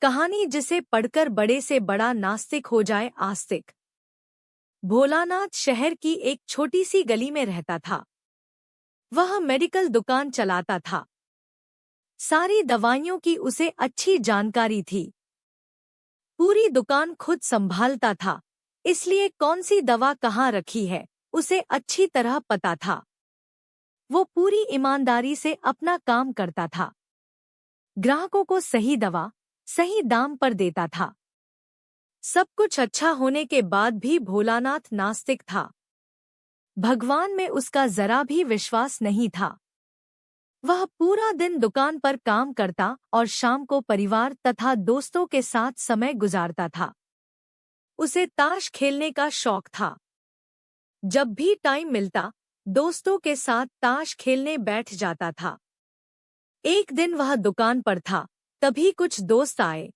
कहानी जिसे पढ़कर बड़े से बड़ा नास्तिक हो जाए आस्तिक। भोलानाथ शहर की एक छोटी सी गली में रहता था। वह मेडिकल दुकान चलाता था। सारी दवाइयों की उसे अच्छी जानकारी थी। पूरी दुकान खुद संभालता था, इसलिए कौन सी दवा कहाँ रखी है उसे अच्छी तरह पता था। वो पूरी ईमानदारी से अपना काम करता था। ग्राहकों को सही दवा सही दाम पर देता था। सब कुछ अच्छा होने के बाद भी भोलानाथ नास्तिक था। भगवान में उसका जरा भी विश्वास नहीं था। वह पूरा दिन दुकान पर काम करता और शाम को परिवार तथा दोस्तों के साथ समय गुजारता था। उसे ताश खेलने का शौक था। जब भी टाइम मिलता दोस्तों के साथ ताश खेलने बैठ जाता था। एक दिन वह दुकान पर था, तभी कुछ दोस्त आए।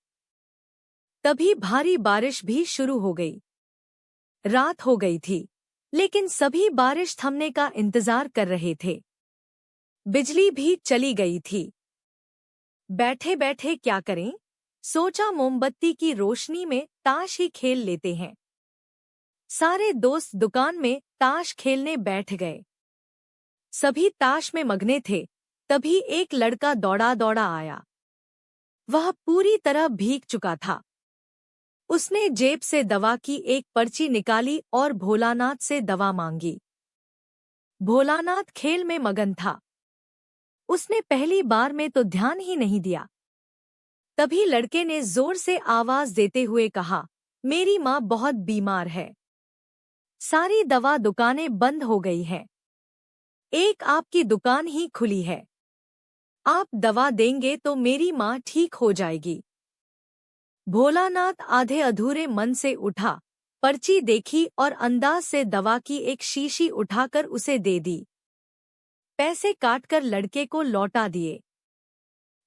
तभी भारी बारिश भी शुरू हो गई। रात हो गई थी, लेकिन सभी बारिश थमने का इंतजार कर रहे थे। बिजली भी चली गई थी। बैठे बैठे क्या करें, सोचा मोमबत्ती की रोशनी में ताश ही खेल लेते हैं। सारे दोस्त दुकान में ताश खेलने बैठ गए। सभी ताश में मगने थे, तभी एक लड़का दौड़ा दौड़ा आया। वह पूरी तरह भीग चुका था। उसने जेब से दवा की एक पर्ची निकाली और भोलानाथ से दवा मांगी। भोलानाथ खेल में मगन था। उसने पहली बार में तो ध्यान ही नहीं दिया। तभी लड़के ने जोर से आवाज देते हुए कहा, मेरी माँ बहुत बीमार है। सारी दवा दुकानें बंद हो गई हैं। एक आपकी दुकान ही खुली है। आप दवा देंगे तो मेरी माँ ठीक हो जाएगी। भोलानाथ आधे अधूरे मन से उठा, पर्ची देखी और अंदाज से दवा की एक शीशी उठाकर उसे दे दी। पैसे काटकर लड़के को लौटा दिए।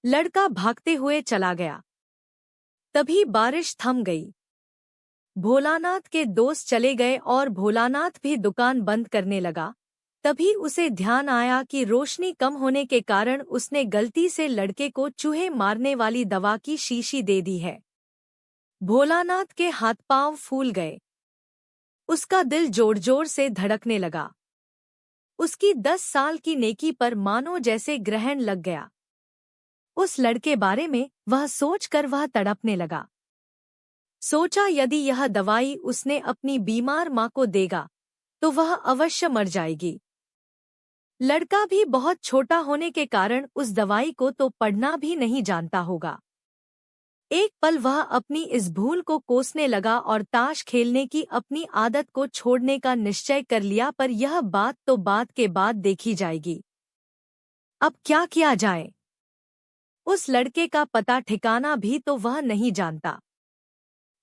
लड़का भागते हुए चला गया। तभी बारिश थम गई। भोलानाथ के दोस्त चले गए और भोलानाथ भी दुकान बंद करने लगा। तभी उसे ध्यान आया कि रोशनी कम होने के कारण उसने गलती से लड़के को चूहे मारने वाली दवा की शीशी दे दी है। भोलानाथ के हाथ पांव फूल गए। उसका दिल जोर जोर से धड़कने लगा। उसकी 10 साल की नेकी पर मानो जैसे ग्रहण लग गया। उस लड़के बारे में वह सोचकर वह तड़पने लगा। सोचा यदि यह दवाई उसने अपनी बीमार माँ को देगा तो वह अवश्य मर जाएगी। लड़का भी बहुत छोटा होने के कारण उस दवाई को तो पढ़ना भी नहीं जानता होगा। एक पल वह अपनी इस भूल को कोसने लगा और ताश खेलने की अपनी आदत को छोड़ने का निश्चय कर लिया, पर यह बात तो बात के बाद देखी जाएगी। अब क्या किया जाए? उस लड़के का पता ठिकाना भी तो वह नहीं जानता।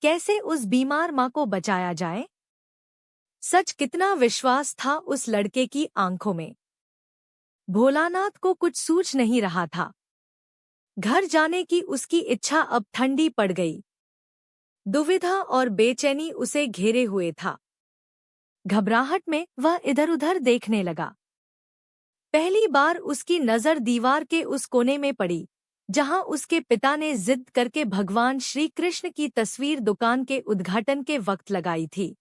कैसे उस बीमार माँ को बचाया जाए? सच कितना विश्वास था उस लड़के की आंखों में। भोलानाथ को कुछ सूझ नहीं रहा था। घर जाने की उसकी इच्छा अब ठंडी पड़ गई। दुविधा और बेचैनी उसे घेरे हुए था। घबराहट में वह इधर-उधर देखने लगा। पहली बार उसकी नजर दीवार के उस कोने में पड़ी जहां उसके पिता ने जिद करके भगवान श्री कृष्ण की तस्वीर दुकान के उद्घाटन के वक्त लगाई थी।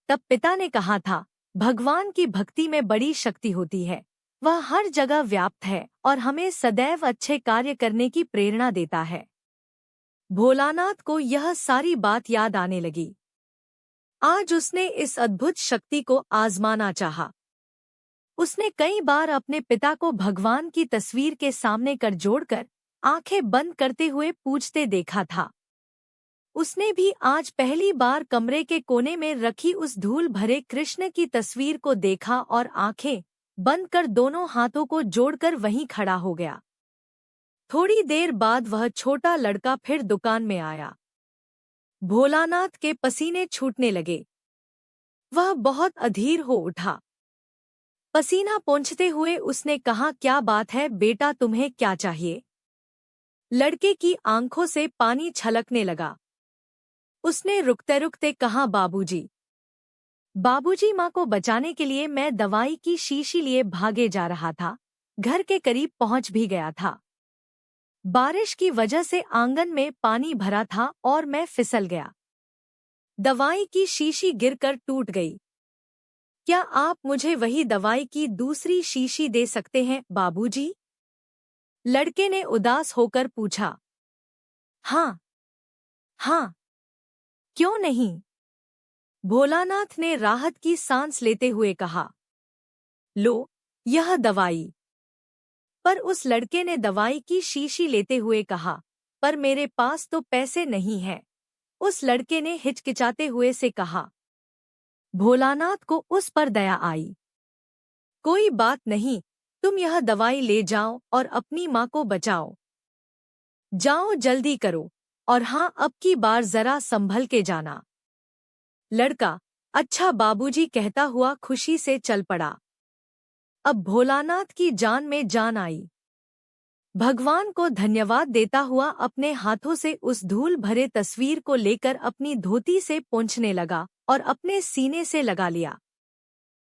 तब पिता ने कहा था, भगवान की भक्ति में बड़ी शक्ति होती है। वह हर जगह व्याप्त है और हमें सदैव अच्छे कार्य करने की प्रेरणा देता है। भोलानाथ को यह सारी बात याद आने लगी। आज उसने इस अद्भुत शक्ति को आजमाना चाहा। उसने कई बार अपने पिता को भगवान की तस्वीर के सामने कर जोड़कर आंखें बंद करते हुए पूछते देखा था। उसने भी आज पहली बार कमरे के कोने में रखी उस धूल भरे कृष्ण की तस्वीर को देखा और आंखें बंद कर दोनों हाथों को जोड़कर वहीं खड़ा हो गया। थोड़ी देर बाद वह छोटा लड़का फिर दुकान में आया। भोलानाथ के पसीने छूटने लगे। वह बहुत अधीर हो उठा। पसीना पोंछते हुए उसने कहा, क्या बात है बेटा, तुम्हें क्या चाहिए? लड़के की आंखों से पानी छलकने लगा। उसने रुकते रुकते कहा, बाबूजी। बाबूजी, माँ को बचाने के लिए मैं दवाई की शीशी लिए भागे जा रहा था। घर के करीब पहुंच भी गया था। बारिश की वजह से आंगन में पानी भरा था और मैं फिसल गया। दवाई की शीशी गिरकर टूट गई। क्या आप मुझे वही दवाई की दूसरी शीशी दे सकते हैं, बाबूजी? लड़के ने उदास होकर पूछा। हाँ, हाँ, क्यों नहीं? भोलानाथ ने राहत की सांस लेते हुए कहा। लो, यह दवाई। पर उस लड़के ने दवाई की शीशी लेते हुए कहा, पर मेरे पास तो पैसे नहीं हैं। उस लड़के ने हिचकिचाते हुए से कहा। भोलानाथ को उस पर दया आई। कोई बात नहीं, तुम यह दवाई ले जाओ और अपनी माँ को बचाओ। जाओ, जल्दी करो, और हाँ, अब की बार जरा संभल के जाना। लड़का, अच्छा बाबूजी कहता हुआ खुशी से चल पड़ा। अब भोलानाथ की जान में जान आई। भगवान को धन्यवाद देता हुआ अपने हाथों से उस धूल भरे तस्वीर को लेकर अपनी धोती से पोंछने लगा और अपने सीने से लगा लिया।